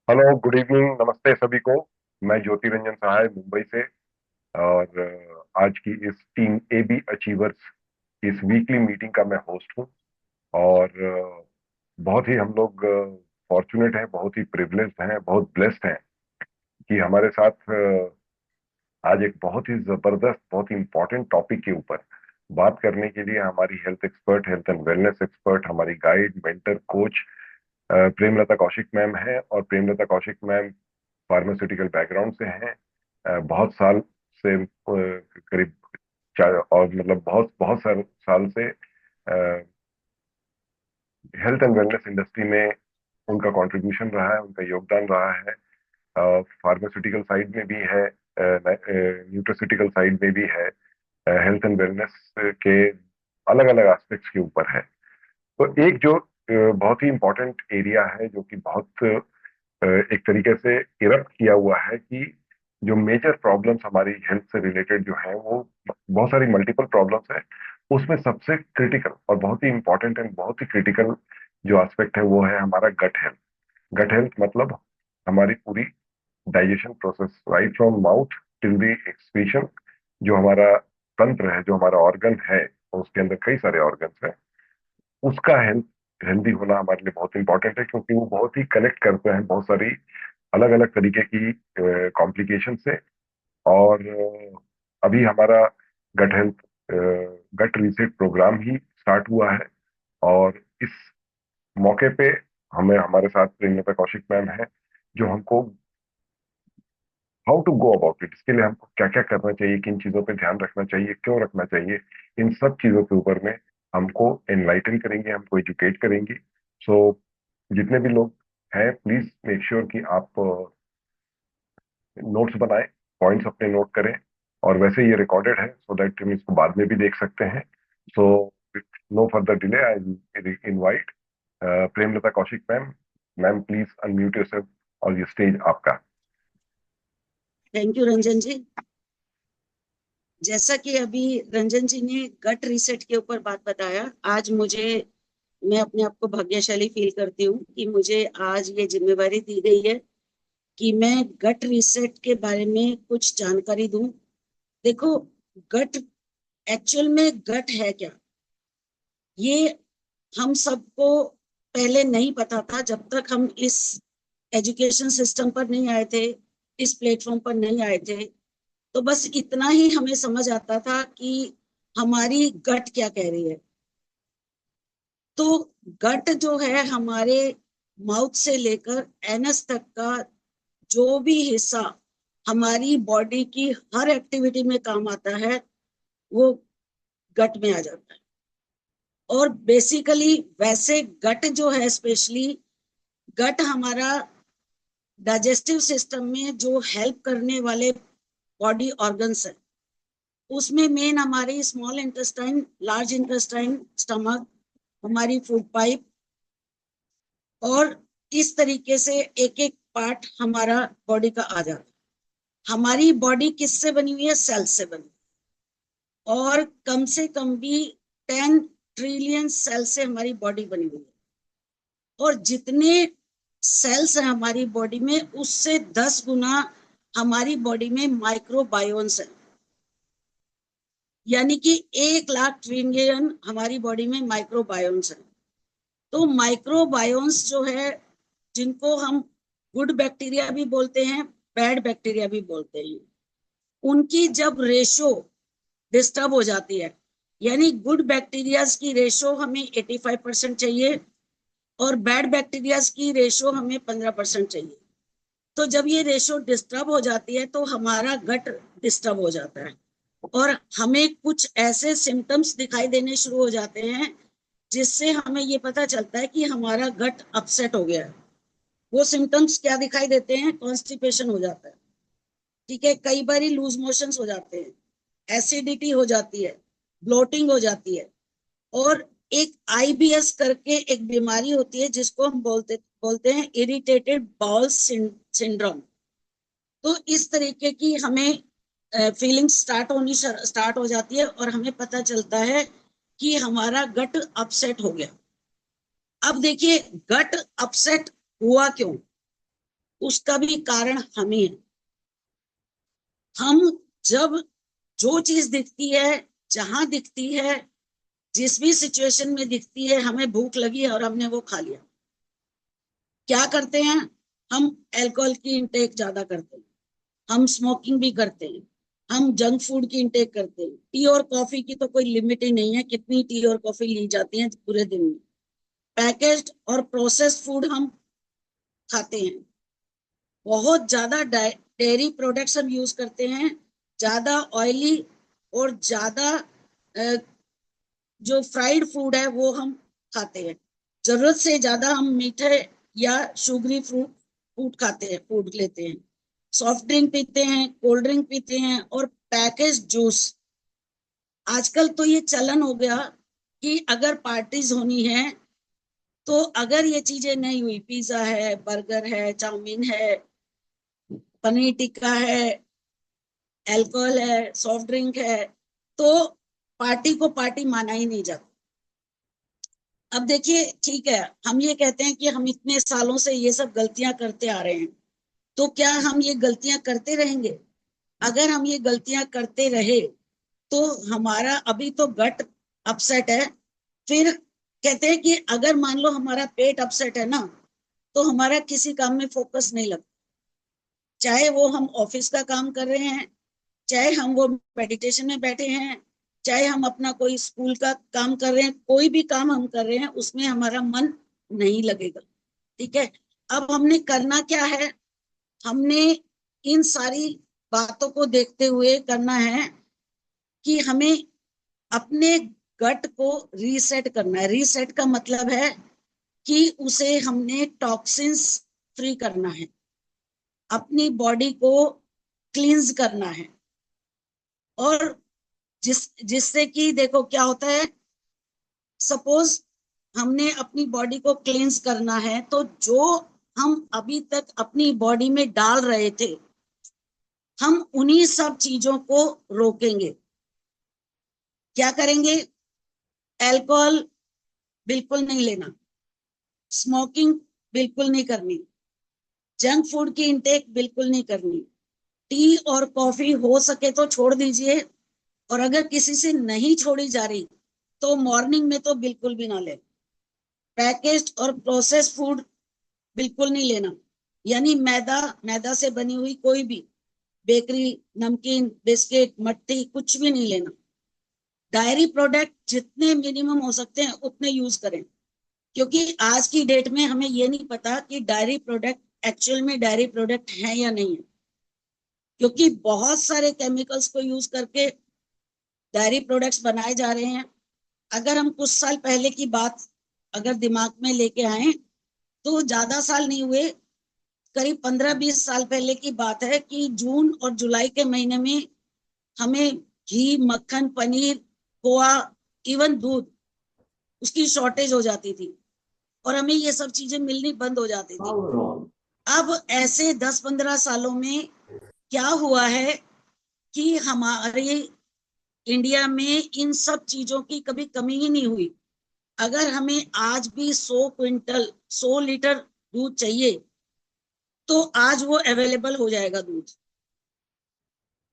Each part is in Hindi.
हेलो, गुड इवनिंग, नमस्ते सभी को। मैं ज्योति रंजन सहाय मुंबई से। और आज की इस टीम ए बी अचीवर्स इस वीकली मीटिंग का मैं होस्ट हूँ। और बहुत ही हम लोग फॉर्चुनेट हैं, बहुत ही प्रिविलेज्ड हैं, बहुत ब्लेस्ड हैं कि हमारे साथ आज एक बहुत ही जबरदस्त, बहुत ही इंपॉर्टेंट टॉपिक के ऊपर बात करने के लिए हमारी health expert, health and wellness expert, हमारी guide, mentor, coach Premlata Kaushik ma'am है। और Premlata Kaushik ma'am pharmaceutical background से हैं। बहुत साल से करीब और मतलब बहुत बहुत साल से हेल्थ एंड वेलनेस इंडस्ट्री में उनका कंट्रीब्यूशन रहा है, उनका योगदान रहा है। फार्मास्यूटिकल साइड में भी है, न्यूट्रोसिटिकल साइड में भी है, हेल्थ एंड वेलनेस के अलग अलग एस्पेक्ट्स के ऊपर है। तो एक जो बहुत ही इंपॉर्टेंट एरिया है, जो कि बहुत एक तरीके से इरप्ट किया हुआ है कि जो मेजर प्रॉब्लम्स हमारी हेल्थ से रिलेटेड जो है वो बहुत सारी मल्टीपल प्रॉब्लम्स है। उसमें सबसे क्रिटिकल और बहुत ही इंपॉर्टेंट एंड बहुत ही क्रिटिकल जो एस्पेक्ट है वो है हमारा गट हेल्थ। गट हेल्थ मतलब हमारी पूरी digestion process, right from mouth till the excretion. जो हमारा तंत्र है, जो हमारा ऑर्गन है, उसके अंदर कई सारे ऑर्गन्स हैं, उसका हेल्दी होना हमारे लिए बहुत इंपॉर्टेंट है, क्योंकि वो बहुत ही कनेक्ट करते हैं बहुत सारी अलग अलग तरीके की कॉम्प्लिकेशन से। और अभी हमारा गट हेल्थ गट रीसेट प्रोग्राम ही स्टार्ट हुआ है। और इस मौके पे हमें हमारे साथ प्रेमलता कौशिक मैम है, जो हमको how to go about it, इसके लिए हमको क्या क्या करना चाहिए, किन चीजों पे ध्यान रखना चाहिए, क्यों रखना चाहिए, इन सब चीजों के ऊपर में हमको एनलाइटन करेंगे, हमको एजुकेट करेंगे। सो जितने भी लोग हैं, प्लीज मेक श्योर कि आप नोट्स बनाएं, पॉइंट्स अपने नोट करें। और वैसे ये रिकॉर्डेड है, सो दैट हम इसको बाद में भी देख सकते हैं। So no further delay, I invite Premlata Kaushik ma'am. Ma'am please unmute yourself और ये स्टेज आपका। Thank you Ranjan ji. जैसा कि अभी रंजन जी ने गट रीसेट के ऊपर बात बताया, आज मैं अपने आप को भाग्यशाली फील करती हूँ कि मुझे आज ये जिम्मेवारी दी गई है कि मैं गट रीसेट के बारे में कुछ जानकारी दूं। देखो, गट एक्चुअल में गट है क्या, ये हम सबको पहले नहीं पता था जब तक हम इस एजुकेशन सिस्टम पर नहीं आए थे, इस प्लेटफॉर्म पर नहीं आए थे। तो बस इतना ही हमें समझ आता था कि हमारी गट क्या कह रही है। तो गट जो है हमारे माउथ से लेकर एनस तक का जो भी हिस्सा हमारी बॉडी की हर एक्टिविटी में काम आता है, वो गट में आ जाता है। और बेसिकली वैसे गट जो है, स्पेशली गट हमारा डाइजेस्टिव सिस्टम में जो हेल्प करने वाले बॉडी ऑर्गन्स है, उसमें मेन हमारी small intestine, large intestine, stomach, हमारी फूड पाइप, और इस तरीके से एक एक पार्ट हमारा बॉडी का आ जाता है। हमारी बॉडी किससे बनी हुई है? सेल से बनी। और कम से कम भी 10 ट्रिलियन सेल से हमारी बॉडी बनी हुई है। और जितने सेल्स हैं हमारी बॉडी में, उससे 10 गुना हमारी बॉडी में माइक्रोबायोन्स है। यानी कि 1 लाख ट्रिलियन हमारी बॉडी में माइक्रोबायोन्स है। तो माइक्रोबायोन्स जो है, जिनको हम गुड बैक्टीरिया भी बोलते हैं, बैड बैक्टीरिया भी बोलते हैं, उनकी जब रेशो डिस्टर्ब हो जाती है, यानी गुड बैक्टीरियाज की रेशो हमें 85% चाहिए और बैड बैक्टीरियाज की रेशो हमें 15% चाहिए। तो जब ये रेशो डिस्टर्ब हो जाती है तो हमारा गट डिस्टर्ब हो जाता है, और हमें कुछ ऐसे सिम्टम्स दिखाई देने शुरू हो जाते हैं जिससे हमें ये पता चलता है कि हमारा गट अपसेट हो गया है। वो सिम्टम्स क्या दिखाई देते हैं? कॉन्स्टिपेशन हो जाता है, ठीक है, कई बार लूज मोशंस हो जाते हैं, एसिडिटी हो जाती है, ब्लोटिंग हो जाती है, और एक आईबीएस करके एक बीमारी होती है जिसको हम बोलते हैं इरिटेटेड बाउल सिंड्रोम। तो इस तरीके की हमें फीलिंग स्टार्ट हो जाती है, और हमें पता चलता है कि हमारा गट अपसेट हो गया। अब देखिए, गट अपसेट हुआ क्यों? उसका भी कारण हम ही है। हम जब जो चीज दिखती है, जहां दिखती है, जिस भी सिचुएशन में दिखती है, हमें भूख लगी और हमने वो खा लिया, क्या करते हैं हम? अल्कोहल की इंटेक ज्यादा करते हैं, हम स्मोकिंग भी करते हैं, हम जंक फूड की इंटेक करते हैं। टी और कॉफी की तो कोई लिमिट ही नहीं है, कितनी टी और कॉफी ली जाती है पूरे दिन में। पैकेज्ड और प्रोसेस्ड फूड हम खाते हैं, बहुत ज्यादा डेयरी प्रोडक्ट्स हम यूज करते हैं, ज्यादा ऑयली और ज्यादा जो फ्राइड फूड है वो हम खाते हैं। जरूरत से ज्यादा हम मीठे या शुगरी फ्रूट फूड खाते हैं, फूड लेते हैं, सॉफ्ट ड्रिंक पीते हैं, कोल्ड ड्रिंक पीते हैं और पैकेज जूस। आजकल तो ये चलन हो गया कि अगर पार्टीज होनी है तो अगर ये चीजें नहीं हुई, पिज्जा है, बर्गर है, चाउमीन है, पनीर टिक्का है, अल्कोहल है, सॉफ्ट ड्रिंक है, तो पार्टी को पार्टी माना ही नहीं जाता। अब देखिए, ठीक है, हम ये कहते हैं कि हम इतने सालों से ये सब गलतियां करते आ रहे हैं, तो क्या हम ये गलतियां करते रहेंगे? अगर हम ये गलतियां करते रहे तो हमारा अभी तो गट अपसेट है, फिर कहते हैं कि अगर मान लो हमारा पेट अपसेट है ना, तो हमारा किसी काम में फोकस नहीं लगता। चाहे वो हम ऑफिस का काम कर रहे हैं, चाहे हम वो मेडिटेशन में बैठे हैं, चाहे हम अपना कोई स्कूल का काम कर रहे हैं, कोई भी काम हम कर रहे हैं उसमें हमारा मन नहीं लगेगा। ठीक है, अब हमने करना क्या है? हमने इन सारी बातों को देखते हुए करना है कि हमें अपने गट को रीसेट करना है। रीसेट का मतलब है कि उसे हमने टॉक्सिन्स फ्री करना है, अपनी बॉडी को क्लींस करना है। और जिससे कि देखो क्या होता है, सपोज हमने अपनी बॉडी को क्लींस करना है, तो जो हम अभी तक अपनी बॉडी में डाल रहे थे, हम उन्हीं सब चीजों को रोकेंगे। क्या करेंगे? अल्कोहल बिल्कुल नहीं लेना, स्मोकिंग बिल्कुल नहीं करनी, जंक फूड की इंटेक बिल्कुल नहीं करनी, टी और कॉफी हो सके तो छोड़ दीजिए, और अगर किसी से नहीं छोड़ी जा रही तो मॉर्निंग में तो बिल्कुल भी ना ले। पैकेज्ड और प्रोसेस्ड फूड बिल्कुल नहीं लेना, यानी मैदा, मैदा से बनी हुई कोई भी बेकरी, नमकीन, बिस्किट, मट्ठी कुछ भी नहीं लेना। डायरी प्रोडक्ट जितने मिनिमम हो सकते हैं उतने यूज करें, क्योंकि आज की डेट में हमें ये नहीं पता कि डायरी प्रोडक्ट एक्चुअल में डायरी प्रोडक्ट है या नहीं है, क्योंकि बहुत सारे केमिकल्स को यूज करके डायरी प्रोडक्ट्स बनाए जा रहे हैं। अगर हम कुछ साल पहले की बात अगर दिमाग में लेके आए, तो ज्यादा साल नहीं हुए, करीब 15-20 साल पहले की बात है कि जून और जुलाई के महीने में हमें घी, मक्खन, पनीर, खोआ, इवन दूध, उसकी शॉर्टेज हो जाती थी और हमें ये सब चीजें मिलनी बंद हो जाती थी। अब ऐसे 10-15 सालों में क्या हुआ है कि हमारे इंडिया में इन सब चीजों की कभी कमी ही नहीं हुई। अगर हमें आज भी 100 क्विंटल, 100 लीटर दूध चाहिए, तो आज वो अवेलेबल हो जाएगा दूध।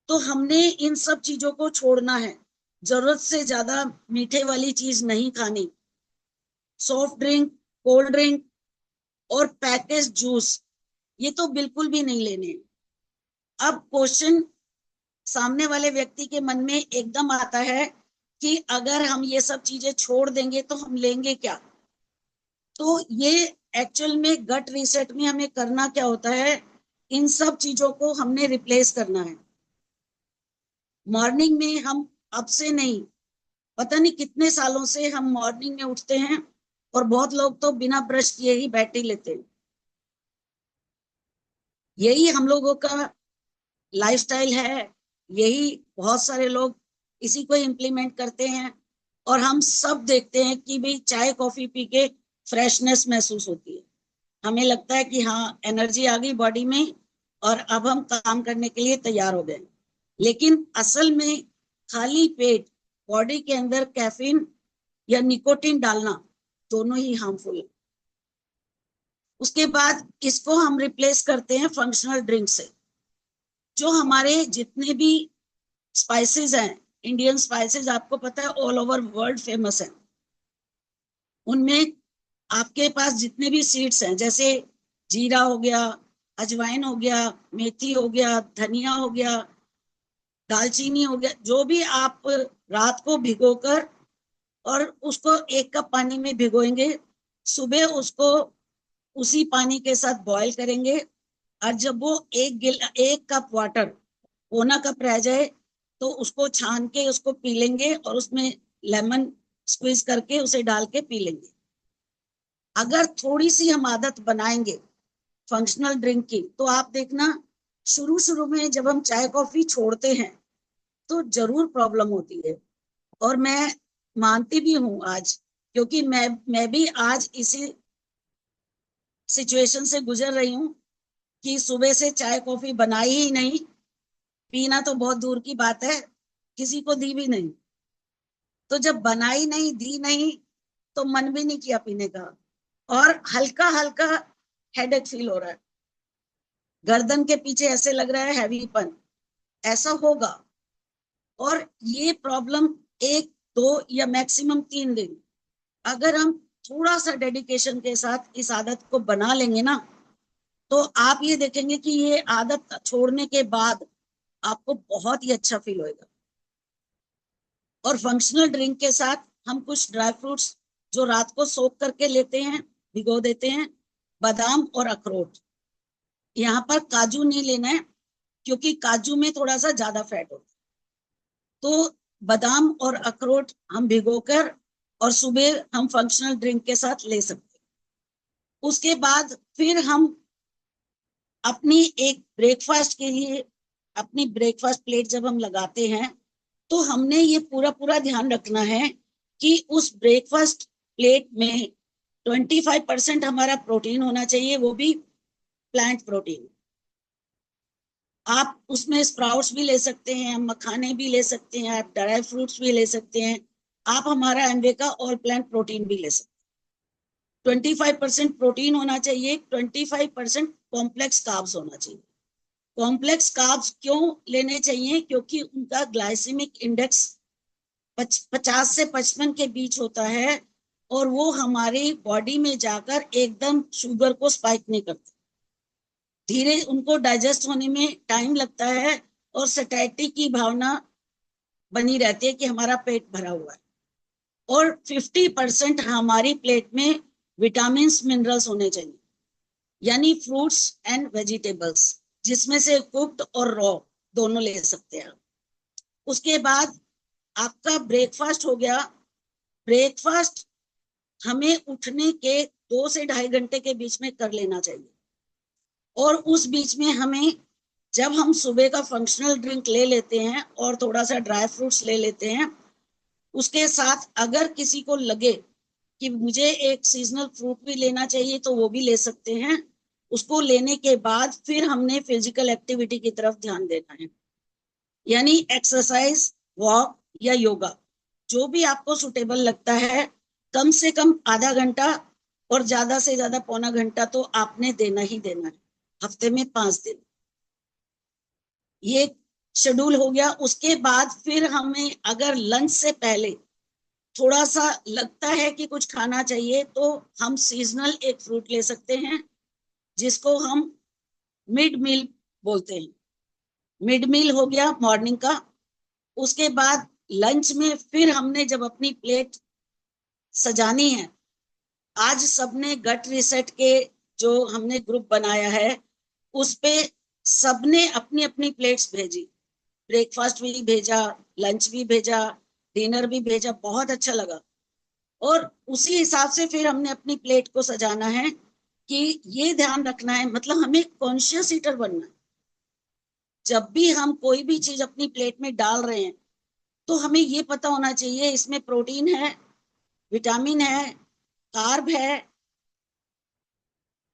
तो हमने इन सब चीजों को छोड़ना है, जरूरत से ज्यादा मीठे वाली चीज नहीं खानी, सॉफ्ट ड्रिंक, कोल्ड ड्रिंक और पैकेज जूस ये तो बिल्कुल भी नहीं लेने। अब क्वेश्चन सामने वाले व्यक्ति के मन में एकदम आता है कि अगर हम ये सब चीजें छोड़ देंगे तो हम लेंगे क्या? तो ये एक्चुअल में गट रीसेट में हमें करना क्या होता है, इन सब चीजों को हमने रिप्लेस करना है। मॉर्निंग में हम अब से नहीं, पता नहीं कितने सालों से हम मॉर्निंग में उठते हैं और बहुत लोग तो बिना ब्रश किए ही बैठ ही लेते हैं। यही हम लोगों का लाइफस्टाइल है, यही बहुत सारे लोग इसी को इम्प्लीमेंट करते हैं। और हम सब देखते हैं कि भाई चाय कॉफी पी के फ्रेशनेस महसूस होती है, हमें लगता है कि हाँ एनर्जी आ गई बॉडी में और अब हम काम करने के लिए तैयार हो गए। लेकिन असल में खाली पेट बॉडी के अंदर कैफीन या निकोटीन डालना दोनों ही हार्मफुल है। उसके बाद इसको हम रिप्लेस करते हैं फंक्शनल ड्रिंक से। जो हमारे जितने भी स्पाइसेस हैं, इंडियन स्पाइसेस आपको पता है ऑल ओवर वर्ल्ड फेमस है। उनमें आपके पास जितने भी सीड्स हैं, जैसे जीरा हो गया, अजवाइन हो गया, मेथी हो गया, धनिया हो गया, दालचीनी हो गया, जो भी आप रात को भिगोकर और उसको 1 कप पानी में भिगोएंगे, सुबह उसको उसी पानी के साथ बॉईल करेंगे, और जब वो 1 कप वाटर पौना कप रह जाए तो उसको छान के उसको पी लेंगे, और उसमें लेमन स्क्वीज करके उसे डाल के पी लेंगे। अगर थोड़ी सी हम आदत बनाएंगे फंक्शनल ड्रिंक की, तो आप देखना शुरू शुरू में जब हम चाय कॉफी छोड़ते हैं तो जरूर प्रॉब्लम होती है। और मैं मानती भी हूँ आज, क्योंकि मैं भी आज इसी सिचुएशन से गुजर रही हूँ कि सुबह से चाय कॉफी बनाई ही नहीं, पीना तो बहुत दूर की बात है, किसी को दी भी नहीं। तो जब बनाई नहीं, दी नहीं, तो मन भी नहीं किया पीने का, और हल्का हल्का हेडेक फील हो रहा है, गर्दन के पीछे ऐसे लग रहा है हैवीपन, ऐसा होगा। और ये प्रॉब्लम 1, 2 या मैक्सिमम 3 दिन, अगर हम थोड़ा सा डेडिकेशन के साथ इस आदत को बना लेंगे ना, तो आप ये देखेंगे कि ये आदत छोड़ने के बाद आपको बहुत ही अच्छा फील होएगा। और फंक्शनल ड्रिंक के साथ हम कुछ ड्राई फ्रूट्स जो रात को सोख करके लेते हैं, भिगो देते हैं, बादाम और अखरोट। यहाँ पर काजू नहीं लेना है, क्योंकि काजू में थोड़ा सा ज्यादा फैट होता है। तो बादाम और अखरोट हम भिगोकर और सुबह हम फंक्शनल ड्रिंक के साथ ले सकते हैं। उसके बाद फिर हम अपनी एक ब्रेकफास्ट के लिए अपनी ब्रेकफास्ट प्लेट जब हम लगाते हैं, तो हमने ये पूरा पूरा ध्यान रखना है कि उस ब्रेकफास्ट प्लेट में 25% हमारा प्रोटीन होना चाहिए, वो भी प्लांट प्रोटीन। आप उसमें स्प्राउट्स भी ले सकते हैं, मखाने भी ले सकते हैं, आप ड्राई फ्रूट्स भी ले सकते हैं, आप हमारा एमवे का ऑल प्लांट प्रोटीन भी ले सकते हैं। 25% प्रोटीन होना चाहिए, 25% कॉम्प्लेक्स कार्ब्स होना चाहिए। कॉम्प्लेक्स कार्ब्स क्यों लेने चाहिए? क्योंकि उनका ग्लाइसेमिक इंडेक्स 50 से 55 के बीच होता है, और वो हमारी बॉडी में जाकर एकदम शुगर को स्पाइक नहीं करते, धीरे उनको डाइजेस्ट होने में टाइम लगता है, और सैटिस्फैक्शन की भावना बनी रहती है कि हमारा पेट भरा हुआ है। और 50% हमारी प्लेट में विटामिन मिनरल्स होने चाहिए, यानी फ्रूट्स एंड वेजिटेबल्स, जिसमें से कुक्ड और रॉ दोनों ले सकते हैं। उसके बाद आपका ब्रेकफास्ट हो गया। ब्रेकफास्ट हमें उठने के 2 से 2.5 घंटे के बीच में कर लेना चाहिए, और उस बीच में हमें, जब हम सुबह का फंक्शनल ड्रिंक ले लेते हैं और थोड़ा सा ड्राई फ्रूट्स ले लेते हैं, उसके साथ अगर किसी को लगे कि मुझे एक सीजनल फ्रूट भी लेना चाहिए तो वो भी ले सकते हैं। उसको लेने के बाद फिर हमने फिजिकल एक्टिविटी की तरफ ध्यान देना है, यानी एक्सरसाइज, वॉक या योगा, जो भी आपको सुटेबल लगता है। कम से कम आधा घंटा और ज्यादा से ज्यादा पौना घंटा तो आपने देना ही देना है, हफ्ते में 5 दिन। ये शेड्यूल हो गया। उसके बाद फिर हमें अगर लंच से पहले थोड़ा सा लगता है कि कुछ खाना चाहिए, तो हम सीजनल एक फ्रूट ले सकते हैं, जिसको हम मिड मील बोलते हैं। मिड मील हो गया मॉर्निंग का। उसके बाद लंच में फिर हमने जब अपनी प्लेट सजानी है, आज सबने गट रिसेट के जो हमने ग्रुप बनाया है, उस पे सबने अपनी अपनी प्लेट्स भेजी, ब्रेकफास्ट भी भेजा, लंच भी भेजा, डिनर भी भेजा, बहुत अच्छा लगा। और उसी हिसाब से फिर हमने अपनी प्लेट को सजाना है कि ये ध्यान रखना है, मतलब हमें कॉन्शियस ईटर बनना है। जब भी हम कोई भी चीज अपनी प्लेट में डाल रहे हैं, तो हमें ये पता होना चाहिए इसमें प्रोटीन है, विटामिन है, कार्ब है।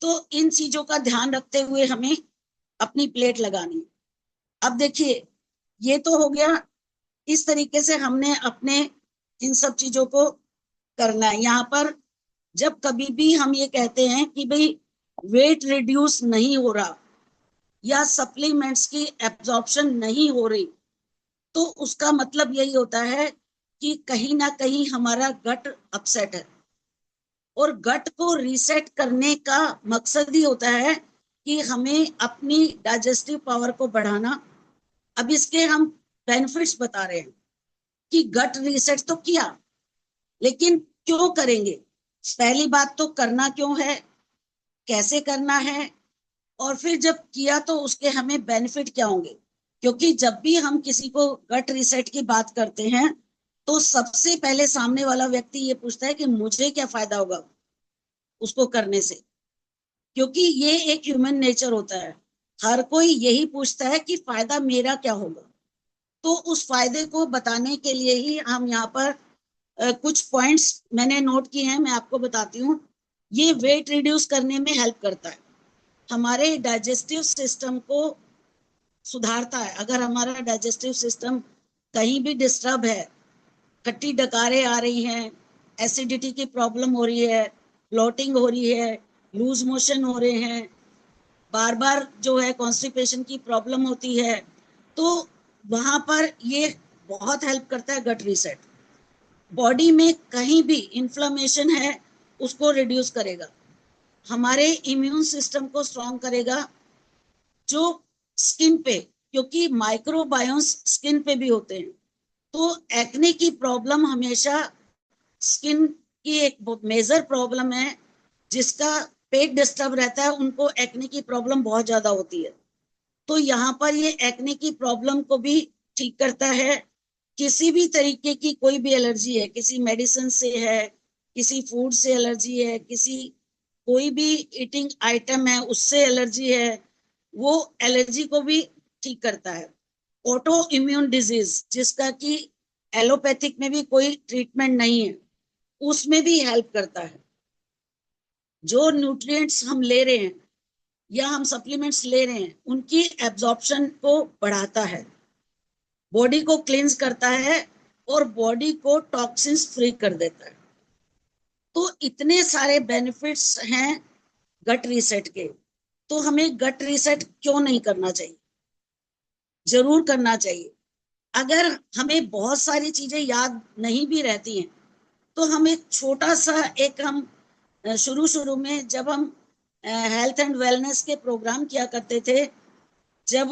तो इन चीजों का ध्यान रखते हुए हमें अपनी प्लेट लगानी है। अब देखिए, ये तो हो गया, इस तरीके से हमने अपने इन सब चीजों को करना है। यहाँ पर जब कभी भी हम ये कहते हैं कि भाई वेट रिड्यूस नहीं हो रहा या सप्लीमेंट्स की एब्जॉर्प्शन नहीं हो रही, तो उसका मतलब यही होता है कि कहीं ना कहीं हमारा गट अपसेट है। और गट को रीसेट करने का मकसद ही होता है कि हमें अपनी डाइजेस्टिव पावर को बढ़ाना। अब इसके हम बेनिफिट्स बता रहे हैं कि गट रीसेट तो किया, लेकिन क्यों करेंगे? पहली बात तो करना क्यों है, कैसे करना है, और फिर जब किया तो उसके हमें बेनिफिट क्या होंगे। क्योंकि जब भी हम किसी को गट रीसेट की बात करते हैं तो सबसे पहले सामने वाला व्यक्ति ये पूछता है कि मुझे क्या फायदा होगा उसको करने से। क्योंकि ये एक ह्यूमन नेचर होता है, हर कोई यही पूछता है कि फायदा मेरा क्या होगा। तो उस फायदे को बताने के लिए ही हम यहाँ पर कुछ पॉइंट्स मैंने नोट किए हैं, मैं आपको बताती हूँ। ये वेट रिड्यूस करने में हेल्प करता है, हमारे डाइजेस्टिव सिस्टम को सुधारता है। अगर हमारा डाइजेस्टिव सिस्टम कहीं भी डिस्टर्ब है, खट्टी डकारें आ रही हैं, एसिडिटी की प्रॉब्लम हो रही है, ब्लोटिंग हो रही है, लूज मोशन हो रहे हैं, बार बार जो है कॉन्स्टिपेशन की प्रॉब्लम होती है, तो वहां पर ये बहुत हेल्प करता है गट रीसेट। बॉडी में कहीं भी इंफ्लेमेशन है उसको रिड्यूस करेगा, हमारे इम्यून सिस्टम को स्ट्रॉन्ग करेगा। जो स्किन पे, क्योंकि माइक्रोबायोम्स स्किन पे भी होते हैं, तो एक्ने की प्रॉब्लम हमेशा स्किन की एक बहुत मेजर प्रॉब्लम है। जिसका पेट डिस्टर्ब रहता है उनको एक्ने की प्रॉब्लम बहुत ज्यादा होती है। तो यहाँ पर ये एक्ने की प्रॉब्लम को भी ठीक करता है। किसी भी तरीके की कोई भी एलर्जी है, किसी मेडिसिन से है, किसी फूड से एलर्जी है, किसी कोई भी ईटिंग आइटम है उससे एलर्जी है, वो एलर्जी को भी ठीक करता है। ऑटो इम्यून डिजीज जिसका कि एलोपैथिक में भी कोई ट्रीटमेंट नहीं है, उसमें भी हेल्प करता है। जो न्यूट्रिएंट्स हम ले रहे हैं या हम सप्लीमेंट्स ले रहे हैं उनकी एब्जॉर्प्शन को बढ़ाता है, बॉडी को क्लींस करता है और बॉडी को टॉक्सिन्स फ्री कर देता है। तो इतने सारे बेनिफिट्स हैं गट रीसेट के। तो हमें गट रीसेट क्यों नहीं करना चाहिए? जरूर करना चाहिए। अगर हमें बहुत सारी चीजें याद नहीं भी रहती हैं तो हम एक छोटा सा एक हम शुरू शुरू में जब हम हेल्थ एंड वेलनेस के प्रोग्राम किया करते थे, जब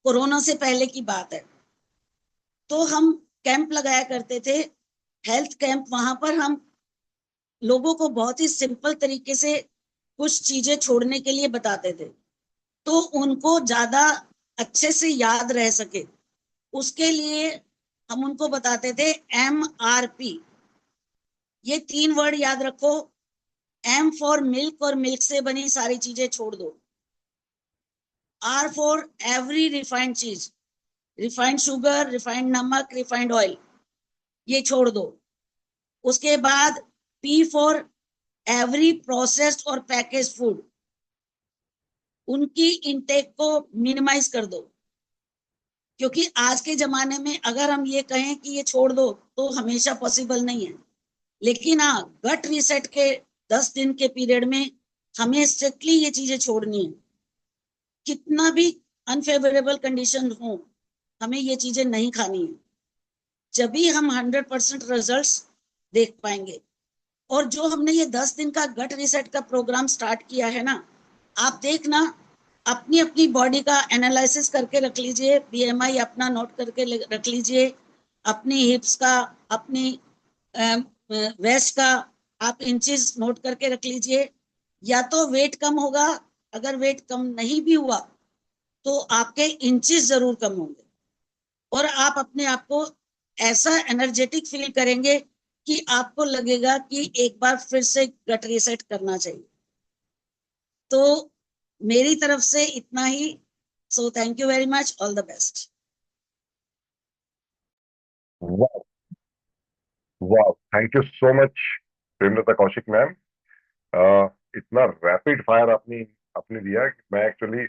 कोरोना से पहले की बात है, तो हम कैंप लगाया करते थे, हेल्थ कैंप। वहां पर हम लोगों को बहुत ही सिंपल तरीके से कुछ चीजें छोड़ने के लिए बताते थे, तो उनको ज्यादा अच्छे से याद रह सके उसके लिए हम उनको बताते थे MRP। ये 3 वर्ड याद रखो। M फॉर मिल्क, और मिल्क से बनी सारी चीजें छोड़ दो। R फॉर एवरी रिफाइंड चीज, रिफाइंड शुगर, रिफाइंड नमक, रिफाइंड ऑयल, ये छोड़ दो। उसके बाद P फॉर एवरी प्रोसेस्ड और पैकेज फूड, उनकी इंटेक को मिनिमाइज कर दो। क्योंकि आज के जमाने में अगर हम ये कहें कि ये छोड़ दो तो हमेशा पॉसिबल नहीं है, लेकिन हाँ गट रीसेट के 10 दिन के पीरियड में हमें स्ट्रिक्टली ये चीजें छोड़नी है। कितना भी अनफेवरेबल कंडीशन हो, हमें ये चीजें नहीं खानी है, जब भी हम 100% रिजल्ट्स देख पाएंगे। और जो हमने ये 10 दिन का गट रीसेट का प्रोग्राम स्टार्ट किया है ना, आप देखना, अपनी अपनी बॉडी का एनालिसिस करके रख लीजिए, BMI अपना नोट करके रख लीजिए, अपनी हिप्स का, अपनी वेस्ट का आप इंचेस नोट करके रख लीजिए। या तो वेट कम होगा, अगर वेट कम नहीं भी हुआ तो आपके इंचेस जरूर कम होंगे, और आप अपने आप को ऐसा एनर्जेटिक फील करेंगे कि आपको लगेगा कि एक बार फिर से गट रीसेट करना चाहिए। तो मेरी तरफ से इतना ही। So thank you very much, all the best. वाह, वाह, thank you so much Premlata Kaushik ma'am. इतना रैपिड फायर आपने आपने दिया कि मैं एक्चुअली,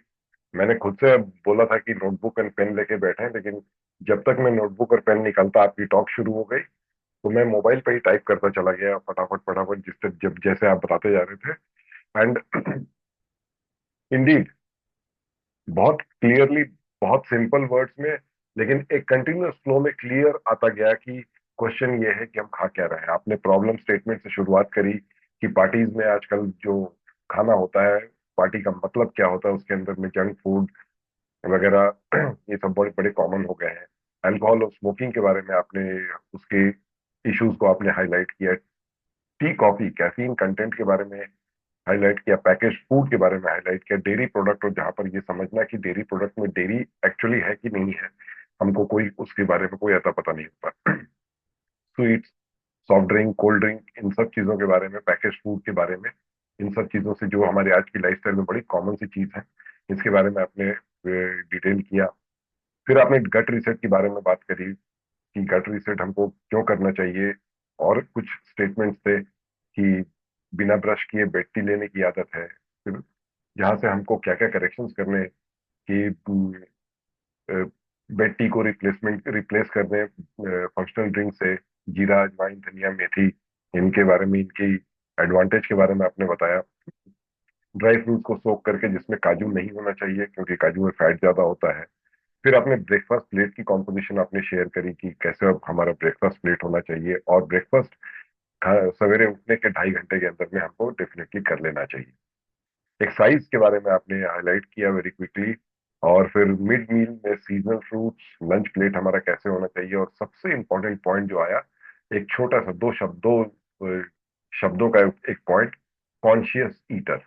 मैंने खुद से बोला था कि नोटबुक एंड पेन लेके बैठे, लेकिन जब तक मैं नोटबुक और पेन निकालता आपकी टॉक शुरू हो गई, तो मैं मोबाइल पे ही टाइप करता चला गया फटाफट फटाफट, जिससे जब जैसे आप बताते जा रहे थे। एंड इंडीड, बहुत क्लियरली, बहुत सिंपल वर्ड्स में, लेकिन एक कंटिन्यूअस फ्लो में क्लियर आता गया कि क्वेश्चन ये है कि हम खा क्या रहे हैं। आपने प्रॉब्लम स्टेटमेंट से शुरुआत करी कि पार्टीज में आजकल जो खाना होता है, पार्टी का मतलब क्या होता है, उसके अंदर में जंक फूड वगैरह ये सब बड़े बड़े कॉमन हो गए हैं। अल्कोहल और स्मोकिंग के बारे में आपने उसके इश्यूज को आपने हाईलाइट किया। टी कॉफी कैफीन कंटेंट के बारे में हाईलाइट किया, पैकेज फूड के बारे में हाईलाइट किया, डेयरी प्रोडक्ट, और जहां पर ये समझना कि डेयरी प्रोडक्ट में डेयरी एक्चुअली है कि नहीं है, हमको कोई उसके बारे में कोई अता पता नहीं होता। Sweets, soft drink, cold drink, इन सब चीजों के बारे में, पैकेज फूड के बारे में, इन सब चीजों से जो हमारे आज की लाइफस्टाइल में बड़ी कॉमन सी चीज है, इसके बारे में आपने डिटेल किया। फिर आपने गट रिसेट के बारे में बात करी कि गट रिसेट हमको क्यों करना चाहिए, और कुछ स्टेटमेंट्स थे कि बिना ब्रश किए बेड टी लेने की आदत है, फिर जहाँ से हमको क्या क्या करेक्शंस करने हैं कि बेड टी को रिप्लेस करने फंक्शनल ड्रिंक से, जीरा, अजवाइन, धनिया, मेथी, इनके बारे में, इनकी एडवांटेज के बारे में आपने बताया। ड्राई फ्रूट को सोक करके, जिसमें काजू नहीं होना चाहिए क्योंकि काजू में फैट ज्यादा होता है। फिर आपने ब्रेकफास्ट प्लेट की कॉम्पोजिशन आपने शेयर करी कि कैसे अब हमारा ब्रेकफास्ट प्लेट होना चाहिए, और ब्रेकफास्ट सवेरे उठने के 2.5 घंटे के अंदर में हमको डेफिनेटली कर लेना चाहिए। एक साइज के बारे में आपने हाईलाइट किया वेरी क्विकली। और फिर मिड मील में सीजनल फ्रूट्स, लंच प्लेट हमारा कैसे होना चाहिए, और सबसे इंपॉर्टेंट पॉइंट जो आया, एक छोटा सा दो शब्दों का एक point, conscious eater.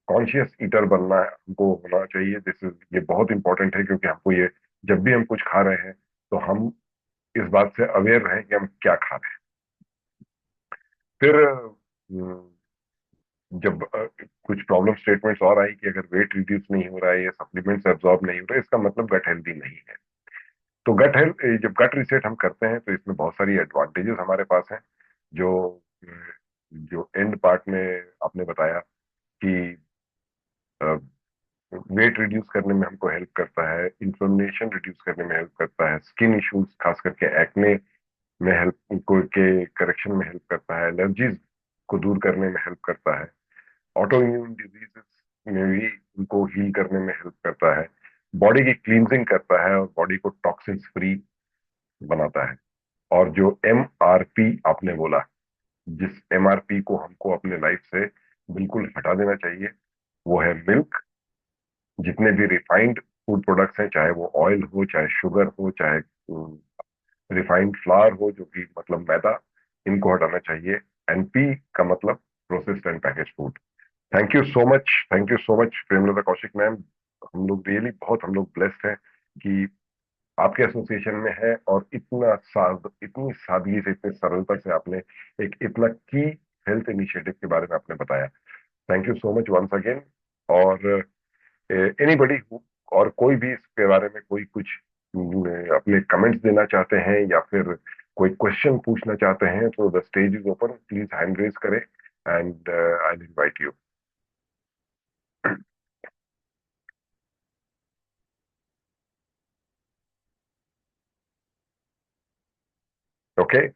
Conscious eater बनना है हमको, होना चाहिए। दिस इज, ये बहुत इंपॉर्टेंट है क्योंकि हमको ये, जब भी हम कुछ खा रहे हैं तो हम इस बात से अवेयर रहें कि हम क्या खा रहे हैं। फिर जब कुछ प्रॉब्लम स्टेटमेंट्स और आई कि अगर वेट रिड्यूस नहीं हो रहा है या सप्लीमेंट्स एब्जॉर्ब नहीं हो रहा है, इसका मतलब गट हेल्दी नहीं है। तो गट हेल्थ, जब गट रिसेट हम करते हैं तो इसमें बहुत सारी एडवांटेजेस हमारे पास हैं, जो जो एंड पार्ट में आपने बताया कि वेट रिड्यूस करने में हमको हेल्प करता है, इन्फ्लेमेशन रिड्यूस करने में हेल्प करता है, स्किन इश्यूज खास करके एक्ने में हेल्प को के करेक्शन में हेल्प करता है, एलर्जीज को दूर करने में हेल्प करता है, ऑटो इम्यून डिजीजेस में भी उनको हील करने में हेल्प करता है, बॉडी की क्लींजिंग करता है और बॉडी को टॉक्सिन्स फ्री बनाता है। और जो MRP आपने बोला, जिस MRP को हमको अपने लाइफ से बिल्कुल हटा देना चाहिए, वो है मिल्क। जितने भी रिफाइंड फूड प्रोडक्ट्स हैं, चाहे वो ऑयल हो, चाहे शुगर हो, चाहे रिफाइंड फ्लावर हो, जो कि मतलब मैदा, इनको हटाना चाहिए। NP का मतलब processed and package food. Thank you so much, thank you so much Premlata Kaushik ma'am. हम लोग रियली बहुत, हम लोग ब्लेस्ड हैं कि आपके एसोसिएशन में है, और इतनी सादगी से, इतनी सरलता से आपने एक इतना की हेल्थ इनिशिएटिव के बारे में आपने बताया। Thank you so much once again. और एनीबडी, और कोई भी इसके बारे में कोई कुछ अपने कमेंट्स देना चाहते हैं या फिर कोई क्वेश्चन पूछना चाहते हैं, तो the stage is open, please hand raise करें and I invite you. Okay,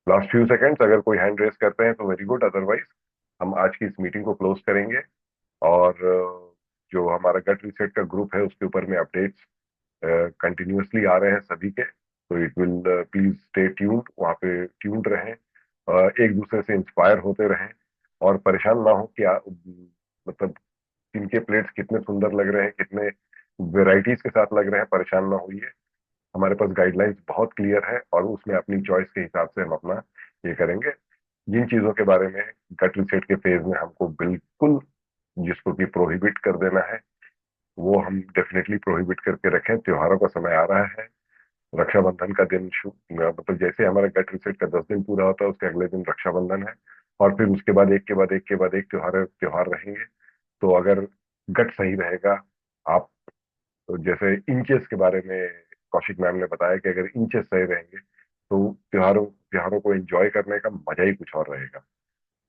last few seconds, अगर कोई हैंड रेज करते हैं तो वेरी गुड, अदरवाइज हम आज की इस मीटिंग को क्लोज करेंगे। और जो हमारा गट रीसेट का ग्रुप है, उसके ऊपर में अपडेट्स कंटिन्यूअसली आ रहे हैं सभी के, तो it will, please stay tuned, वहाँ पे ट्यून्ड रहें, एक दूसरे से इंस्पायर होते रहें, और परेशान ना हो कि मतलब इनके प्लेट्स कितने सुंदर लग रहे हैं, कितने वेराइटीज के साथ लग रहे हैं, परेशान ना होइए। हमारे पास गाइडलाइंस बहुत क्लियर है, और उसमें अपनी चॉइस के हिसाब से हम अपना ये करेंगे। जिन चीजों के बारे में गट रिसेट के फेज में हमको बिल्कुल, जिसको कि प्रोहिबिट कर देना है, वो हम डेफिनेटली प्रोहिबिट करके रखें। त्योहारों का समय आ रहा है, रक्षाबंधन का दिन मतलब जैसे हमारा गट रिसेट का 10 दिन पूरा होता है, उसके अगले दिन रक्षाबंधन है, और फिर उसके बाद एक के बाद एक के बाद एक त्योहार त्योहार रहेंगे। तो अगर गट सही रहेगा, आप, तो जैसे इंचेस के बारे में कौशिक मैम ने बताया कि अगर इंचेस सही रहेंगे तो त्योहारों त्योहारों को एंजॉय करने का मजा ही कुछ और रहेगा।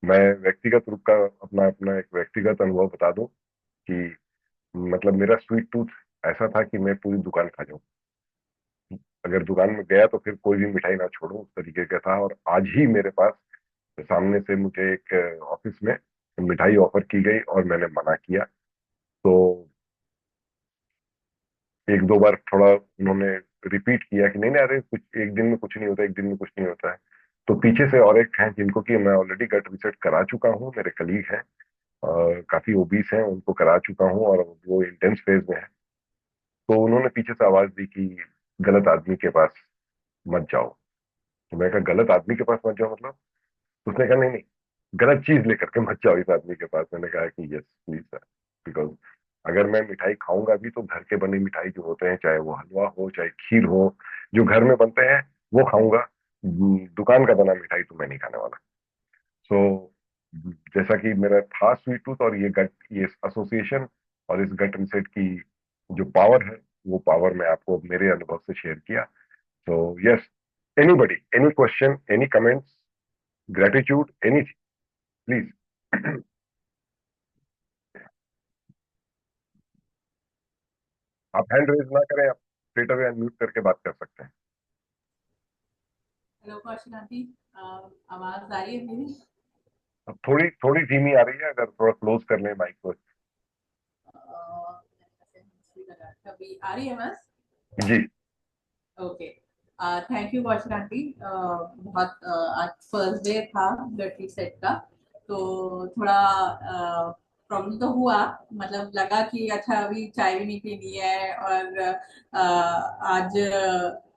मैं व्यक्तिगत रूप का अपना अपना एक व्यक्तिगत अनुभव बता दूं कि मतलब मेरा स्वीट टूथ ऐसा था कि मैं पूरी दुकान खा जाऊं, अगर दुकान में गया तो फिर कोई भी मिठाई ना छोड़ूं, उस तरीके का था। और आज ही मेरे पास सामने से मुझे एक ऑफिस में मिठाई ऑफर की गई और मैंने मना किया। तो एक दो बार थोड़ा उन्होंने रिपीट किया कि नहीं नहीं, अरे कुछ एक दिन में कुछ नहीं होता, एक दिन में कुछ नहीं होता है। तो पीछे से और एक हैं जिनको कि मैं ऑलरेडी गट रिसेट करा चुका हूँ, मेरे कलीग हैं, काफी ओबीस हैं, उनको करा चुका हूँ और वो इंटेंस फेज में है। तो उन्होंने पीछे से आवाज दी कि गलत आदमी के पास मत जाओ। तो मैं कहा गलत आदमी के पास मत जाओ मतलब? तो उसने कहा नहीं नहीं, गलत चीज लेकर के मत जाओ इस आदमी के पास। मैंने कहा कि यस प्लीज सर, बिकॉज अगर मैं मिठाई खाऊंगा भी तो घर के बने मिठाई जो होते हैं, चाहे वो हलवा हो चाहे खीर हो, जो घर में बनते हैं वो खाऊंगा। दुकान का बना मिठाई तो मैं नहीं खाने वाला। सो जैसा कि मेरा था स्वीट टूथ और ये गट, ये एसोसिएशन और इस गट रिसेट की जो पावर है, वो पावर मैं आपको मेरे अनुभव से शेयर किया। So yes, anybody, any question, any comments, gratitude, anything, please. आप हैंड रेज ना करें, आप स्ट्रेट अवे अनम्यूट करके बात कर सकते हैं। हेलो कौशिक आंटी, आवाज आ रही है मेरी? अब थोड़ी थोड़ी धीमी आ रही है, अगर थोड़ा क्लोज कर लें माइक को। अभी आ रही है बस? जी। Okay, thank you Kaushik aunty. बहुत आज फर्स्ट डे था गटरी सेट का, तो थोड़ा प्रॉब्लम तो हुआ। मतलब लगा कि अच्छा अभी चाय भी नहीं पीनी है, और आज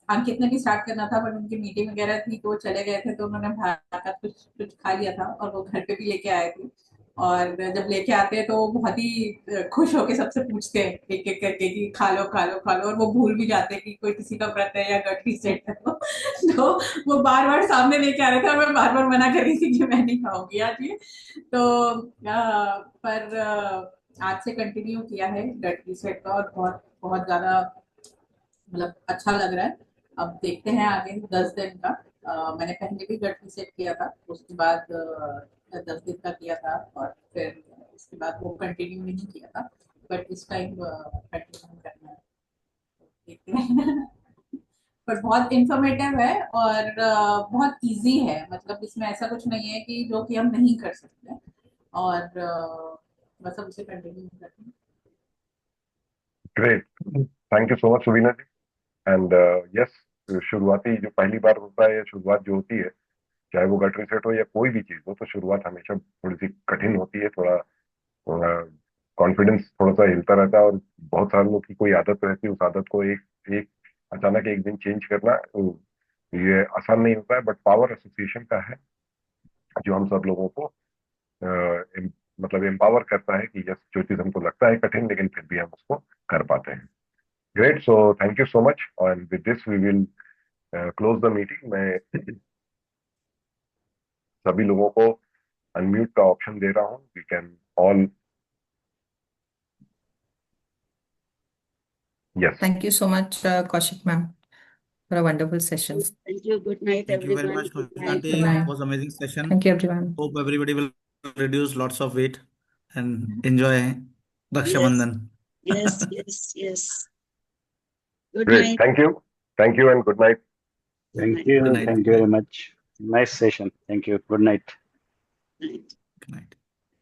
अंकित ने भी स्टार्ट करना था, बट उनकी मीटिंग वगैरह थी तो वो चले गए थे, तो उन्होंने बाहर का कुछ कुछ खा लिया था और वो घर पे भी लेके आए थे। और जब लेके आते हैं तो वो बहुत ही खुश होके सबसे पूछते हैं एक एक करके कि खा लो खा लो खा लो, और वो भूल भी जाते हैं कि कोई किसी का व्रत है या गठरी सेट है। तो वो बार बार सामने लेके आ रहे थे और मैं बार बार मना कर रही थी कि मैं नहीं खाऊंगी आज ये। तो पर आज से कंटिन्यू किया है गठरी सेट का, और बहुत बहुत ज्यादा मतलब अच्छा लग रहा है। अब देखते हैं आगे 10 दिन का। मैंने पहले भी गठरी सेट किया था, उसके बाद 10 दिन का किया था, और फिर उसके बाद वो कंटिन्यू नहीं किया था, बट इस टाइम कंटिन्यू करना है। देखते हैं। पर बहुत इंफॉर्मेटिव है और बहुत इजी है, मतलब इसमें ऐसा कुछ नहीं है कि जो कि हम नहीं कर सकते, और बस अब उसे कंटिन्यू करते हैं। Great, thank you so much Subina ji. And yes, शुरुआती जो पहली बार होता है या शुरुआत जो होती है, चाहे वो गट रिसेट हो या कोई भी चीज हो, तो शुरुआत हमेशा थोड़ी सी कठिन होती है। थोड़ा कॉन्फिडेंस थोड़ा सा हिलता रहता है, और बहुत सारे लोग की कोई आदत रहती है, उस आदत को एक एक अचानक एक दिन चेंज करना ये आसान नहीं होता है। बट पावर एसोसिएशन का है जो हम सब लोगों को मतलब एम्पावर करता है कि यस, जो चीज हमको लगता है कठिन लेकिन फिर भी हम उसको कर पाते हैं। Great, so thank you so much, and with this we will close the meeting. मैं सभी लोगों को अनम्यूट का ऑप्शन दे रहा हूँ, we can all. Yes, Thank you so much, Kaushik ma'am, for a wonderful session. Thank you. Good night, Thank you very everyone. much, Good Kaushik night. Aunty. Good It night. was amazing session. Thank you, everyone. Hope everybody will reduce lots of weight and enjoy Raksha Yes, Bandhan. yes. Good great, night. thank you, and good night. Good Thank night. you. Good night. Thank you very much. Nice session. Thank you. Good night. Night. Good night.